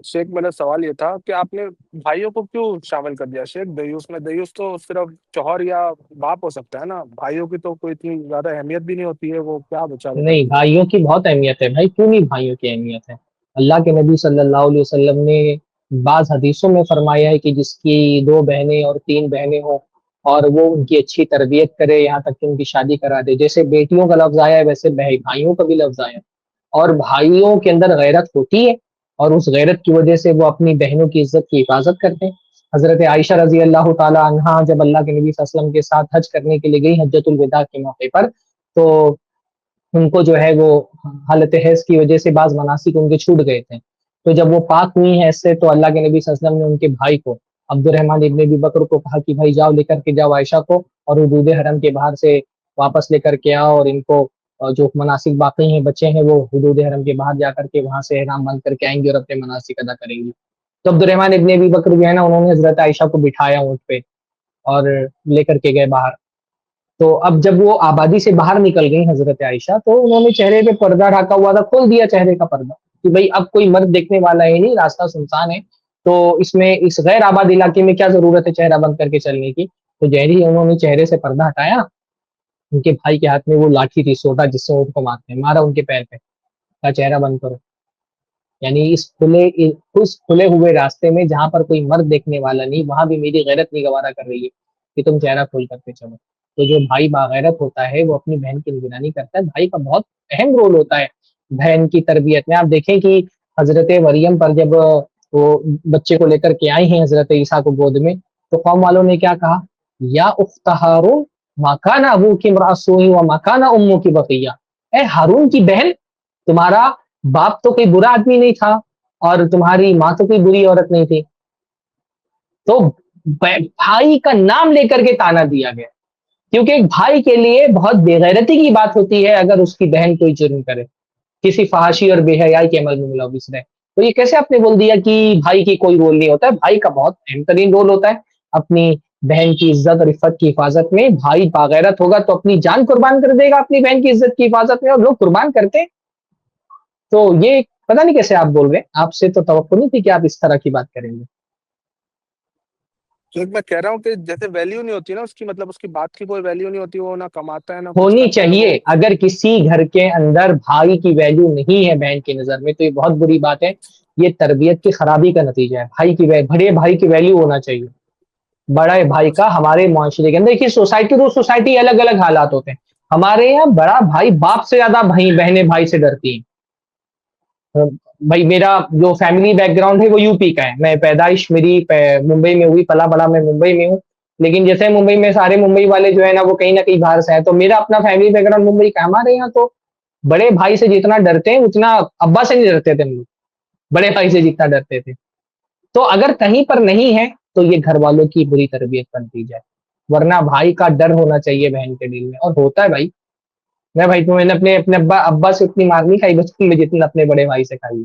शेख, मेरा सवाल ये था कि आपने भाइयों को क्यों शामिल कर दिया शेख देयूस में? देयूस तो सिर्फ चौहर या बाप हो सकता है ना, भाइयों की तो कोई इतनी ज्यादा अहमियत भी नहीं होती है, वो क्या बेचारे नहीं, करते हैं। भाइयों की बहुत अहमियत है भाई, क्यों नहीं भाइयों की अहमियत है। अल्लाह के नबी सल्लल्लाहु अलैहि वसल्लम ने बाज हदीसों में फरमाया है कि जिसकी दो बहनें और तीन बहनें हो और वो उनकी अच्छी तरबियत करे यहाँ तक कि उनकी शादी करा दे। जैसे बेटियों का लफ्ज आया है वैसे भाइयों का भी लफ्ज आया है। और भाइयों के अंदर गैरत होती है और उस गैरत की वजह से वो अपनी बहनों की इज्जत की हिफाजत करते हैं। हजरत आयशा रजी अल्लाह ताला अन्हा जब अल्लाह के नबी सल्लल्लाहु अलैहि वसल्लम के साथ हज करने के लिए गई हज्जतुल विदा के मौके पर, तो उनको जो है वो हालत हैज की वजह से बाज मनासिक उनके छूट गए थे। तो जब वो पाक हुई हैं इससे, तो अल्लाह के नबी सल्लल्लाहु अलैहि वसल्लम ने उनके भाई को अब्दुर्रहमान इब्ने अबी बकर को कहा कि भाई जाओ लेकर के जाओ आयशा को, और हुदूद हरम के बाहर से वापस लेकर के आओ, और इनको जो मनासिक बाकी हैं बच्चे हैं वो हुदूद हरम के बाहर जाकर के वहां से एहराम बंद करके आएंगे और अपने मनासिक अदा करेंगे। तो अब्दुर्रहमान इब्ने अबी बकर जो है ना, उन्होंने हजरत आयशा को बिठाया ऊंट पे और लेकर के गए बाहर। तो अब जब वो आबादी से बाहर निकल गई हजरत आयशा, तो उन्होंने चेहरे पे पर्दा ढका हुआ था, खोल दिया चेहरे का पर्दा कि भाई अब कोई मर्द देखने वाला है नहीं, रास्ता सुनसान है, तो इसमें इस गैर आबाद इलाके में क्या जरूरत है चेहरा बंद करके चलने की। तो जैसे ही उन्होंने चेहरे से पर्दा हटाया, उनके भाई के हाथ में वो लाठी थी, सोटा जिससे ऊँट को मारते हैं, मारा उनके पैर पे, कहा चेहरा बंद करो। यानी उस खुले हुए रास्ते में जहां पर कोई मर्द देखने वाला नहीं, वहां भी मेरी गैरत नहीं गवारा कर रही है कि तुम चेहरा खोल करके चलो। तो जो भाई बागैरत होता है वो अपनी बहन की निगरानी करता है, भाई का बहुत अहम रोल होता है बहन की तरबियत में। आप देखें कि हजरत मरियम पर जब वो बच्चे को लेकर के आई हैं हजरत ईसा को गोद में, तो कौम वालों ने क्या कहा, या उख्त हारून माकाना अबू की मरासुई व माकाना उम्मू की बकिया। ए हारून की बहन, तुम्हारा बाप तो कोई बुरा आदमी नहीं था और तुम्हारी माँ तो कोई बुरी औरत नहीं थी। तो भाई का नाम लेकर के ताना दिया गया, क्योंकि एक भाई के लिए बहुत बेगैरती की बात होती है अगर उसकी बहन कोई जुर्म करे, किसी फहाशी और बेहयाई के अमल में मुलविस रहे। तो ये कैसे आपने बोल दिया कि भाई की कोई रोल नहीं होता है? भाई का बहुत अहम तरीन रोल होता है अपनी बहन की इज्जत और इफ्फत की हिफाजत में। भाई बागैरत होगा तो अपनी जान कुर्बान कर देगा अपनी बहन की इज्जत की हिफाजत में, और लोग कुर्बान करते हैं। तो ये पता नहीं कैसे आप बोल रहे हैं, आपसे तो तवक्को नहीं थी कि आप इस तरह की बात करेंगे। शेख, मैं कह रहा हूँ कि जैसे वैल्यू नहीं होती ना उसकी, मतलब उसकी बात की कोई वैल्यू नहीं होती, वो ना कमाता है ना कुछ होनी करता है चाहिए। वो। अगर किसी घर के अंदर भाई की वैल्यू नहीं है बहन की नजर में, तो ये बहुत बुरी बात है। ये तरबियत की खराबी का नतीजा है। बड़े भाई की वैल्यू होना चाहिए। बड़ा भाई का हमारे मुआशरे के अंदर, देखिए सोसाइटी टू सोसाइटी अलग अलग हालात होते हैं। हमारे यहाँ बड़ा भाई बाप से ज्यादा भाई बहनें भाई से डरती हैं। भाई मेरा जो फैमिली बैकग्राउंड है वो यूपी का है, मैं पैदाइश मेरी मुंबई में हुई, पला बड़ा मैं मुंबई में हूँ। लेकिन जैसे मुंबई में सारे मुंबई वाले जो है ना कहीं बाहर से है, तो मेरा अपना फैमिली बैकग्राउंड मुंबई का। हमारे यहाँ तो बड़े भाई से जितना डरते हैं उतना अब्बा से नहीं डरते थे हम लोग, बड़े भाई से जितना डरते थे। तो अगर कहीं पर नहीं है तो ये घर वालों की बुरी तरबियत का नतीजा है। वरना भाई का डर होना चाहिए बहन के दिल में, और होता है भाई। मैं भाई तो मैंने अपने अपने अब्बा अब्बा से उतनी मार नहीं खाई बचपन में जितना अपने बड़े भाई से खाई है।